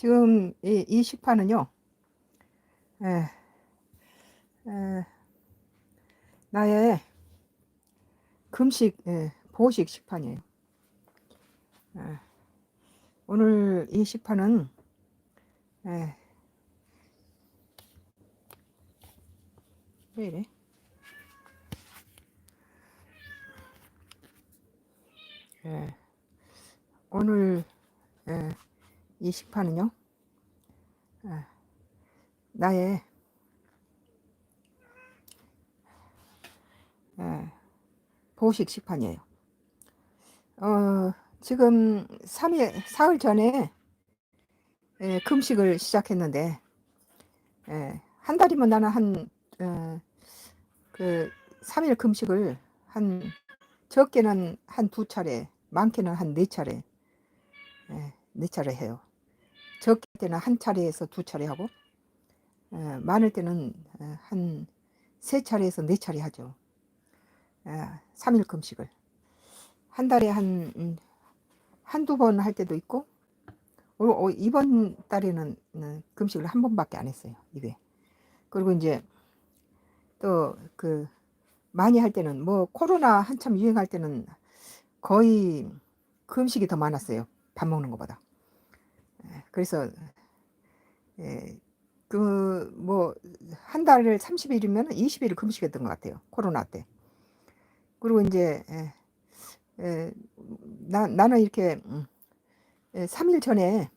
지금 이 식판은요, 에, 에, 나의 금식, 보식 식판이에요. 에, 오늘 이 식판은, 에, 왜 이래? 에, 오늘 이 식판은요, 에, 나의 에, 보식 식판이에요. 지금 3일, 사흘 전에 금식을 시작했는데, 한 달이면 나는 그 3일 금식을 적게는 한 2차례, 많게는 한 4차례, 4차례 해요. 적게 때는 한 차례에서 2차례 하고, 많을 때는 한 3차례에서 4차례 하죠. 3일 금식을. 한 달에 한두 번 할 때도 있고, 이번 달에는 금식을 한 번밖에 안 했어요, 이게. 그리고 이제 또 많이 할 때는, 뭐 코로나 한참 유행할 때는 거의 금식이 더 많았어요, 밥 먹는 것보다. 그래서 뭐 한 달을 30일이면 20일을 금식했던 것 같아요, 코로나 때. 그리고 이제 나는 이렇게 3일 전에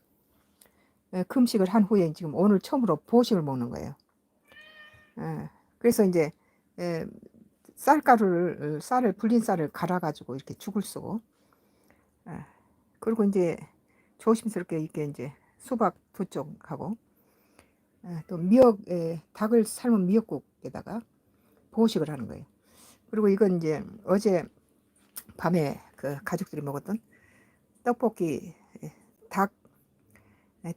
금식을 한 후에 지금 오늘 처음으로 보식을 먹는 거예요. 그래서 이제 쌀을 불린 쌀을 갈아가지고 이렇게 죽을 쓰고, 그리고 이제 조심스럽게 이렇게 이제 수박 2쪽 하고, 또 닭을 삶은 미역국에다가 보식을 하는 거예요. 그리고 이건 이제 어제 밤에 그 가족들이 먹었던 떡볶이, 닭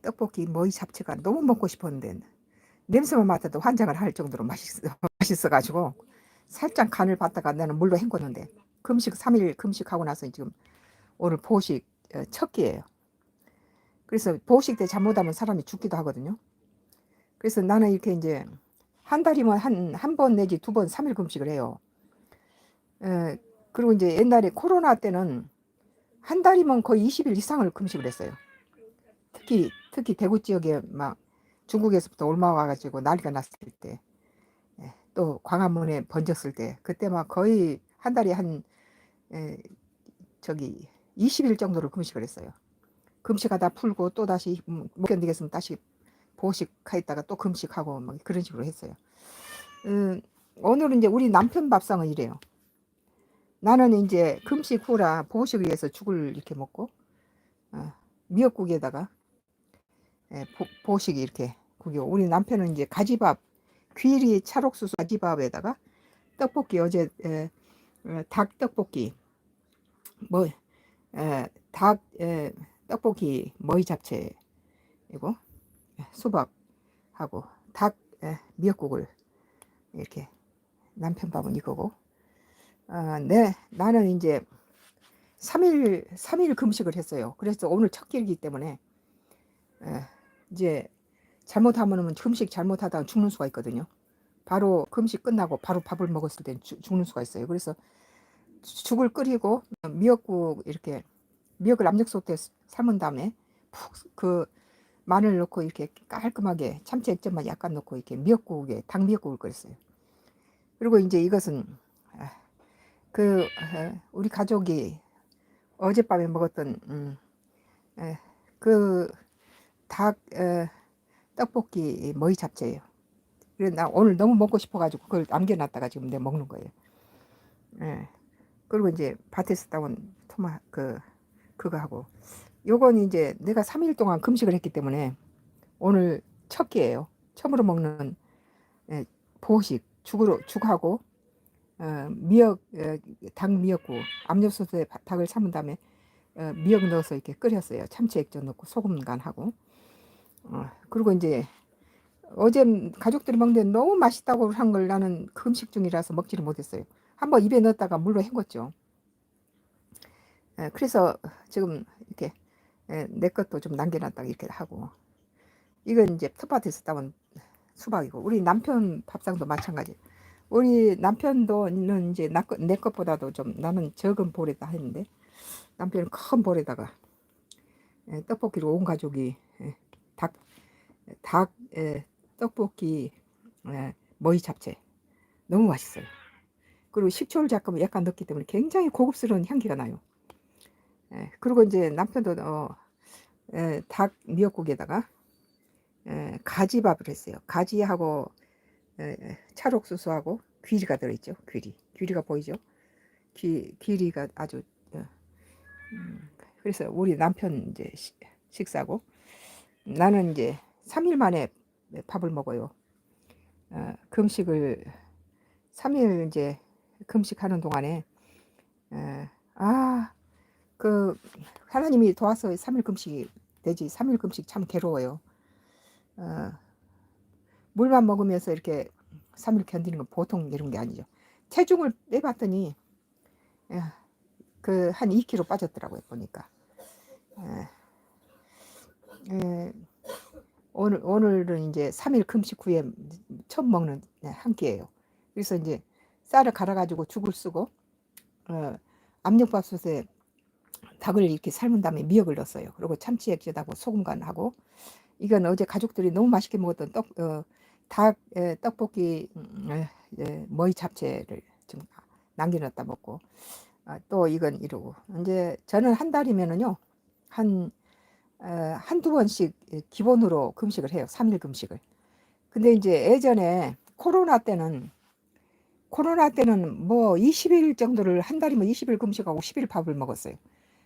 떡볶이 머위 잡채가 너무 먹고 싶었는데 냄새만 맡아도 환장을 할 정도로 맛있어가지고 살짝 간을 봤다가 나는 물로 헹궜는데, 금식 3일 금식하고 나서 지금 오늘 보식 첫 끼예요. 그래서 보식 때 잘못하면 사람이 죽기도 하거든요. 그래서 나는 이렇게 이제 한 달이면 한 번 내지 2번 3일 금식을 해요. 그리고 이제 옛날에 코로나 때는 한 달이면 거의 20일 이상을 금식을 했어요. 특히 대구 지역에 막 중국에서부터 올라와가지고 난리가 났을 때, 또 광화문에 번졌을 때, 그때 막 거의 한 달에 저기 20일 정도를 금식을 했어요. 금식하다 풀고 또 다시 못 견디겠으면 다시 보식하였다가 또 금식하고 막 그런 식으로 했어요. 오늘은 이제 우리 남편 밥상은 이래요. 나는 이제 금식 후라 보식을 위해서 죽을 이렇게 먹고, 미역국에다가 보식이 이렇게 국이고, 우리 남편은 이제 가지밥, 귀리 찰옥수수 가지밥에다가 떡볶이, 어제 닭 떡볶이, 뭐 닭 떡볶이 머위 잡채이고, 수박하고 닭 미역국을 이렇게, 남편 밥은 이거고, 나는 이제 3일 금식을 했어요. 그래서 오늘 첫 끼이기 때문에 이제 잘못하면 금식 잘못하다가 죽는 수가 있거든요. 바로 금식 끝나고 바로 밥을 먹었을 때 죽는 수가 있어요. 그래서 죽을 끓이고 미역국 이렇게, 미역을 압력솥에 삶은 다음에 푹 마늘 넣고 이렇게 깔끔하게 참치 액젓만 약간 넣고 이렇게 닭 미역국을 끓였어요. 그리고 이제 이것은 우리 가족이 어젯밤에 먹었던 닭 떡볶이 머위 잡채예요. 그래서 나 오늘 너무 먹고 싶어가지고 그걸 남겨놨다가 지금 내가 먹는 거예요. 그리고 이제 밭에서 따온 그거 하고, 요건 이제 내가 3일 동안 금식을 했기 때문에 오늘 첫 끼예요. 처음으로 먹는 보식, 죽하고 닭 미역국, 압력솥에 닭을 삶은 다음에 미역 넣어서 이렇게 끓였어요. 참치 액젓 넣고 소금 간하고. 그리고 이제 어제 가족들이 먹는데 너무 맛있다고 한 걸 나는 금식 중이라서 먹지를 못했어요. 한번 입에 넣었다가 물로 헹궜죠. 그래서 지금 이렇게 내 것도 좀 남겨놨다가 이렇게 하고, 이건 이제 텃밭에서 따온 수박이고, 우리 남편 밥상도 마찬가지. 우리 남편도는 이제 내 것보다도 좀 나는 적은 볼에다 했는데, 남편은 큰 볼에다가 떡볶이를 온 가족이 닭, 닭 떡볶이 머위 잡채 너무 맛있어요. 그리고 식초를 약간 넣기 때문에 굉장히 고급스러운 향기가 나요. 그리고 이제 남편도 닭 미역국에다가 가지밥을 했어요. 가지하고 찰옥수수하고 귀리가 들어있죠. 귀리가 보이죠. 귀리가 아주 그래서 우리 남편 이제 식사고, 나는 이제 3일 만에 밥을 먹어요. 금식을 3일 이제 금식하는 동안에 그 하나님이 도와서 3일 금식이 되지. 3일 금식 참 괴로워요. 어, 물만 먹으면서 이렇게 3일 견디는 건 보통 이런 게 아니죠. 체중을 빼봤더니 그 한 2kg 빠졌더라고요, 보니까. 오늘은 이제 3일 금식 후에 처음 먹는 한 끼예요. 그래서 이제 쌀을 갈아가지고 죽을 쓰고 압력밥솥에 닭을 이렇게 삶은 다음에 미역을 넣었어요. 그리고 참치 액젓하고 소금 간하고, 이건 어제 가족들이 너무 맛있게 먹었던 닭 떡볶이 머위 잡채를 좀 남겨놨다 먹고, 또 이건 이러고, 이제 저는 한 달이면은요 한두 번씩 기본으로 금식을 해요. 3일 금식을. 근데 이제 예전에 코로나 때는 뭐 20일 정도를, 한 달이면 20일 금식하고 10일 밥을 먹었어요.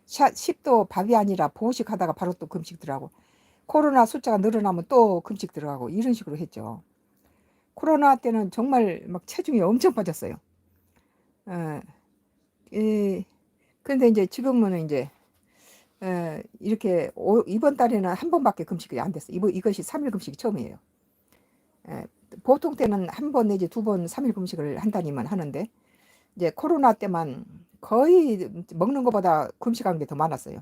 10도 밥이 아니라 보식하다가 바로 또 금식 들어가고, 코로나 숫자가 늘어나면 또 금식 들어가고, 이런 식으로 했죠. 코로나 때는 정말 막 체중이 엄청 빠졌어요. 어, 근데 이제 지금은 이제 이렇게 이번 달에는 한 번밖에 금식이 안 됐어요. 이것이 3일 금식이 처음이에요. 보통 때는 한 번 내지 두 번 3일 금식을 한다니만 하는데, 이제 코로나 때만 거의 먹는 것보다 금식한 게 더 많았어요.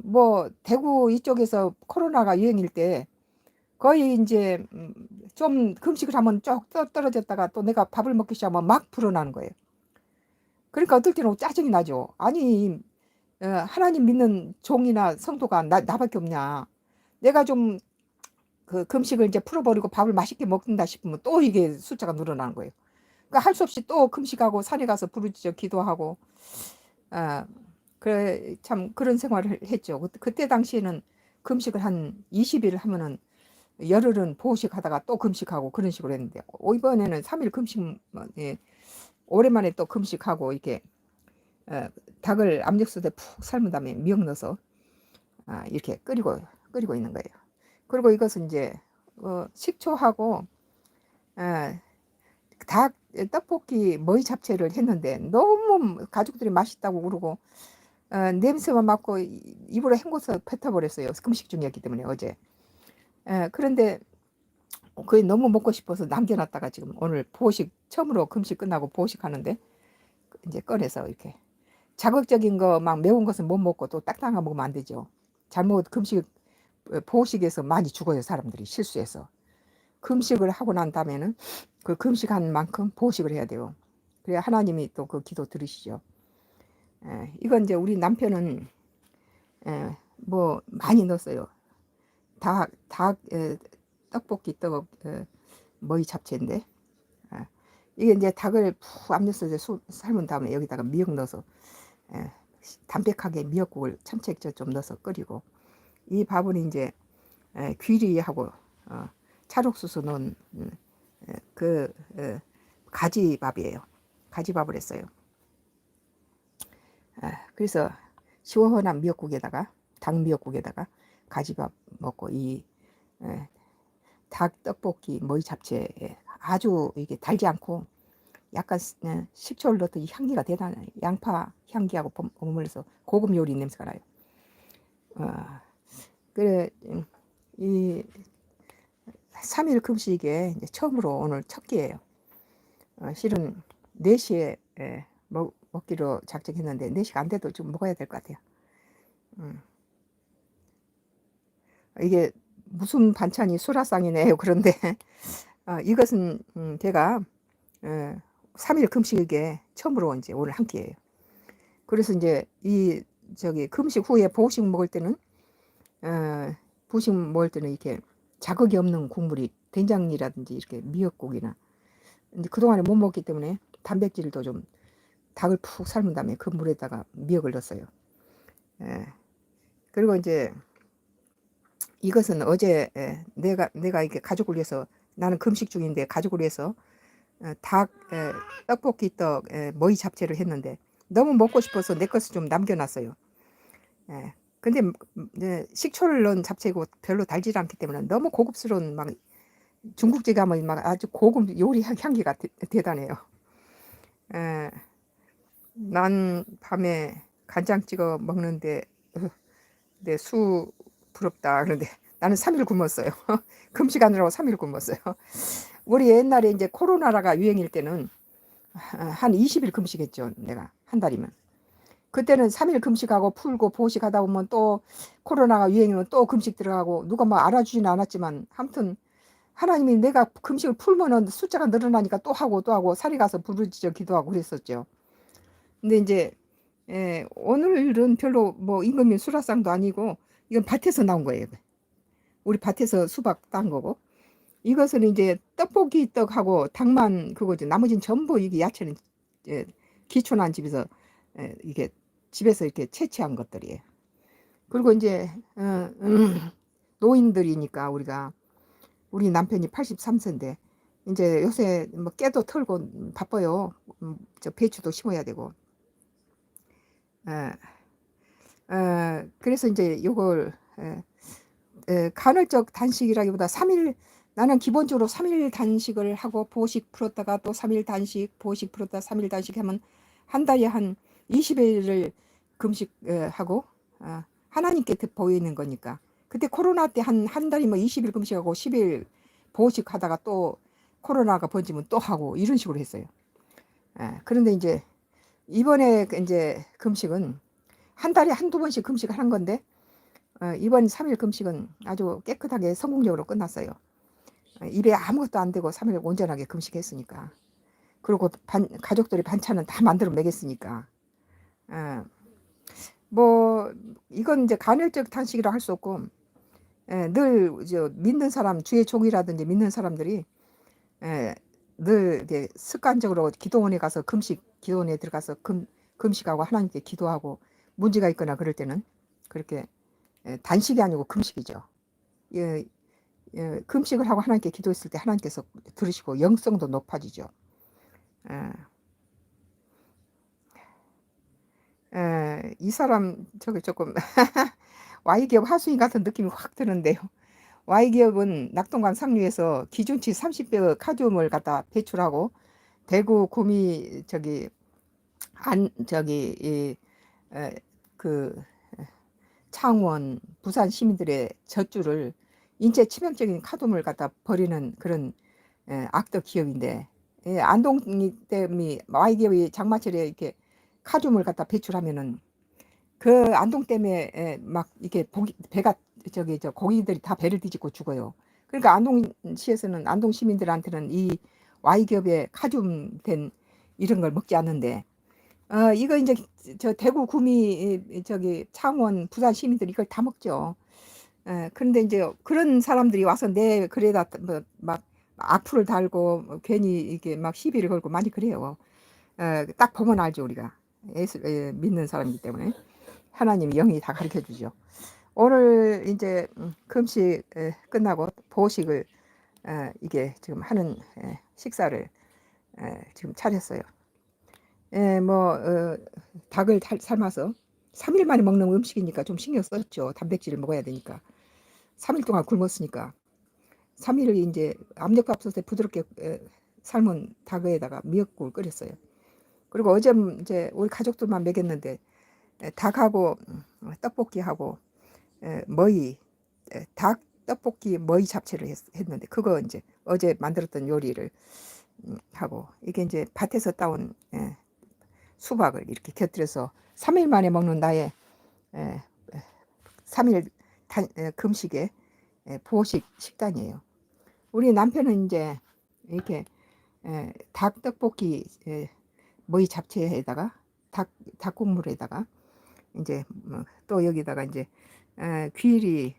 뭐 대구 이쪽에서 코로나가 유행일 때 거의 이제 좀 금식을 하면 쭉 떨어졌다가 또 내가 밥을 먹기 시작하면 막 불어나는 거예요. 그러니까 어떨 때는 짜증이 나죠. 아니 하나님 믿는 종이나 성도가 나밖에 없냐. 내가 좀 그 금식을 이제 풀어버리고 밥을 맛있게 먹는다 싶으면 또 이게 숫자가 늘어나는 거예요. 그러니까 할 수 없이 또 금식하고 산에 가서 부르짖어 기도하고, 아, 그래 참 그런 생활을 했죠. 그때 당시에는 금식을 한 20일 하면은 열흘은 보식하다가 또 금식하고 그런 식으로 했는데, 이번에는 3일 금식, 예, 오랜만에 또 금식하고 이렇게 닭을 압력솥에 푹 삶은 다음에 미역 넣어서 이렇게 끓이고 있는 거예요. 그리고 이것은 이제 식초하고 닭 떡볶이 머위 잡채를 했는데 너무 가족들이 맛있다고 그러고 냄새만 맡고 입으로 헹궈서 뱉어버렸어요. 금식 중이었기 때문에 어제. 그런데 그게 너무 먹고 싶어서 남겨놨다가 지금 오늘 보식 처음으로 금식 끝나고 보식하는데 이제 꺼내서 이렇게 자극적인 거 막 매운 것은 못 먹고 또 딱딱한 거 먹으면 안 되죠. 잘못 금식 보식에서 많이 죽어요. 사람들이 실수해서. 금식을 하고 난 다음에는 그 금식한 만큼 보식을 해야 돼요. 그래야 하나님이 또 그 기도 들으시죠. 이건 이제 우리 남편은 뭐 많이 넣었어요. 닭 떡볶이 머위 잡채인데, 이게 이제 닭을 푹 압력솥에 삶은 다음에 여기다가 미역 넣어서 담백하게 미역국을 참치액젓 좀 넣어서 끓이고, 이 밥은 이제 귀리하고 찰옥수수 넣은 그 가지밥이에요. 가지밥을 했어요. 그래서 시원한 미역국에다가, 닭 미역국에다가 가지밥 먹고, 이 닭 떡볶이 머위 잡채 아주 이게 달지 않고 약간 식초를 넣었더니 향기가 대단해요. 양파 향기하고 버무려서 고급 요리 냄새가 나요. 그래 이 3일 금식에 이제 처음으로 오늘 첫 끼예요. 실은 4시에 먹기로 작정했는데 4시가 안 돼도 좀 먹어야 될 것 같아요. 이게 무슨 반찬이 수라상이네요. 그런데 이것은 제가 3일 금식에 처음으로 이제 오늘 한 끼예요. 그래서 이제 이 저기 금식 후에 보식 먹을 때는 보식 먹을 때는 이렇게 자극이 없는 국물이 된장이라든지 이렇게 미역국이나 이제 그동안에 못 먹기 때문에 단백질도 좀 닭을 푹 삶은 다음에 그 물에다가 미역을 넣었어요. 그리고 이제 이것은 어제 내가 이렇게 가족을 위해서 나는 금식 중인데 가족을 위해서 닭 떡볶이 떡 머위 잡채를 했는데 너무 먹고 싶어서 내 것을 좀 남겨놨어요. 근데 식초를 넣은 잡채고 별로 달지 않기 때문에 너무 고급스러운 막 중국집 가면 막 아주 고급 요리 향기가 대단해요. 난 밤에 간장 찍어 먹는데 내 수 부럽다. 그런데 나는 3일 굶었어요. 금식하느라고 3일 굶었어요. 우리 옛날에 이제 코로나가 유행일 때는 한 20일 금식했죠. 내가 한 달이면. 그때는 3일 금식하고 풀고 보식하다 보면 또 코로나가 유행이면 또 금식 들어가고 누가 뭐 알아주지는 않았지만 아무튼 하나님이 내가 금식을 풀면은 숫자가 늘어나니까 또 하고 또 하고 산에 가서 부르짖어 기도하고 그랬었죠. 근데 이제 오늘은 별로 뭐 임금님 수라상도 아니고 이건 밭에서 나온 거예요. 우리 밭에서 수박 딴 거고 이것은 이제 떡볶이 떡하고 닭만 그거죠. 나머지는 전부 이게 야채는 기촌한 집에서 이게 집에서 이렇게 채취한 것들이에요. 그리고 이제 노인들이니까 우리 남편이 83세인데 이제 요새 뭐 깨도 털고 바빠요. 저 배추도 심어야 되고. 그래서 이제 요걸 간헐적 단식이라기보다 3일 나는 기본적으로 3일 단식을 하고 보식 풀었다가 또 3일 단식 보식 풀었다 3일 단식 하면 한 달에 한 20일을 금식하고 하나님께 보이는 거니까 그때 코로나 때 한 달이 뭐 20일 금식하고 10일 보식하다가 또 코로나가 번지면 또 하고 이런 식으로 했어요. 그런데 이제 이번에 이제 금식은 한 달에 한두 번씩 금식을 한 건데 이번 3일 금식은 아주 깨끗하게 성공적으로 끝났어요. 입에 아무것도 안 대고 3일 온전하게 금식했으니까. 그리고 가족들이 반찬은 다 만들어 먹였으니까. 뭐 이건 이제 간헐적 단식이라 할 수 없고 늘 믿는 사람 주의 종이라든지 믿는 사람들이 늘 이렇게 습관적으로 기도원에 가서 기도원에 들어가서 금식하고 하나님께 기도하고 문제가 있거나 그럴 때는 그렇게 단식이 아니고 금식이죠. 금식을 하고 하나님께 기도했을 때 하나님께서 들으시고 영성도 높아지죠. 이 사람 저기 조금 Y기업 하수인 같은 느낌이 확 드는데요. Y기업은 낙동강 상류에서 기준치 30배 카드뮴을 갖다 배출하고 대구 구미 저기 그 창원 부산 시민들의 젖줄을 인체 치명적인 카드뮴을 갖다 버리는 그런 악덕 기업인데 안동댐이 Y기업이 장마철에 이렇게 카드뮴을 갖다 배출하면은 그 안동댐에 막 이렇게 배가 저 고기들이 다 배를 뒤집고 죽어요. 그러니까 안동시에서는 안동 시민들한테는 이 Y기업의 카뮴된 이런 걸 먹지 않는데 이거 이제 저 대구 구미 저기 창원 부산 시민들이 이걸 다 먹죠. 그런데 이제 그런 사람들이 와서 내 글에다 막 악플을 달고 괜히 이게 막 시비를 걸고 많이 그래요. 딱 보면 알죠 우리가 믿는 사람이기 때문에 하나님이 영이 다 가르쳐 주죠. 오늘 이제 금식 끝나고 보식을 이게 지금 하는 식사를 지금 차렸어요. 뭐 닭을 삶아서 3일 만에 먹는 음식이니까 좀 신경 썼죠. 단백질을 먹어야 되니까 3일 동안 굶었으니까 3일을 이제 압력밥솥에 부드럽게 삶은 닭에다가 미역국을 끓였어요. 그리고 어제 이제 우리 가족들만 먹였는데 닭하고 떡볶이하고 머위 닭 떡볶이 머위 잡채를 했는데 그거 이제 어제 만들었던 요리를 하고 이게 이제 밭에서 따온 수박을 이렇게 곁들여서 3일 만에 먹는 나의 3일 금식에 보식 식단이에요. 우리 남편은 이제 이렇게 닭 떡볶이 머위 잡채에다가 닭국물에다가 이제 또 여기다가 이제 귀리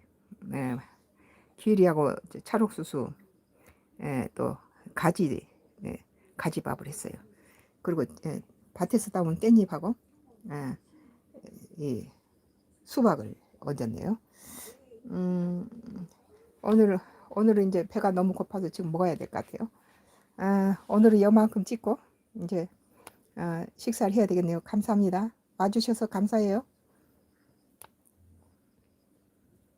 귀리하고 찰옥수수 또 가지 가지밥을 했어요. 그리고 밭에서 따온 깻잎하고 이 수박을 얹었네요. 음, 오늘은 이제 배가 너무 고파서 지금 먹어야 될 것 같아요. 오늘은 요만큼 찍고 이제 식사를 해야 되겠네요. 감사합니다. 와주셔서 감사해요.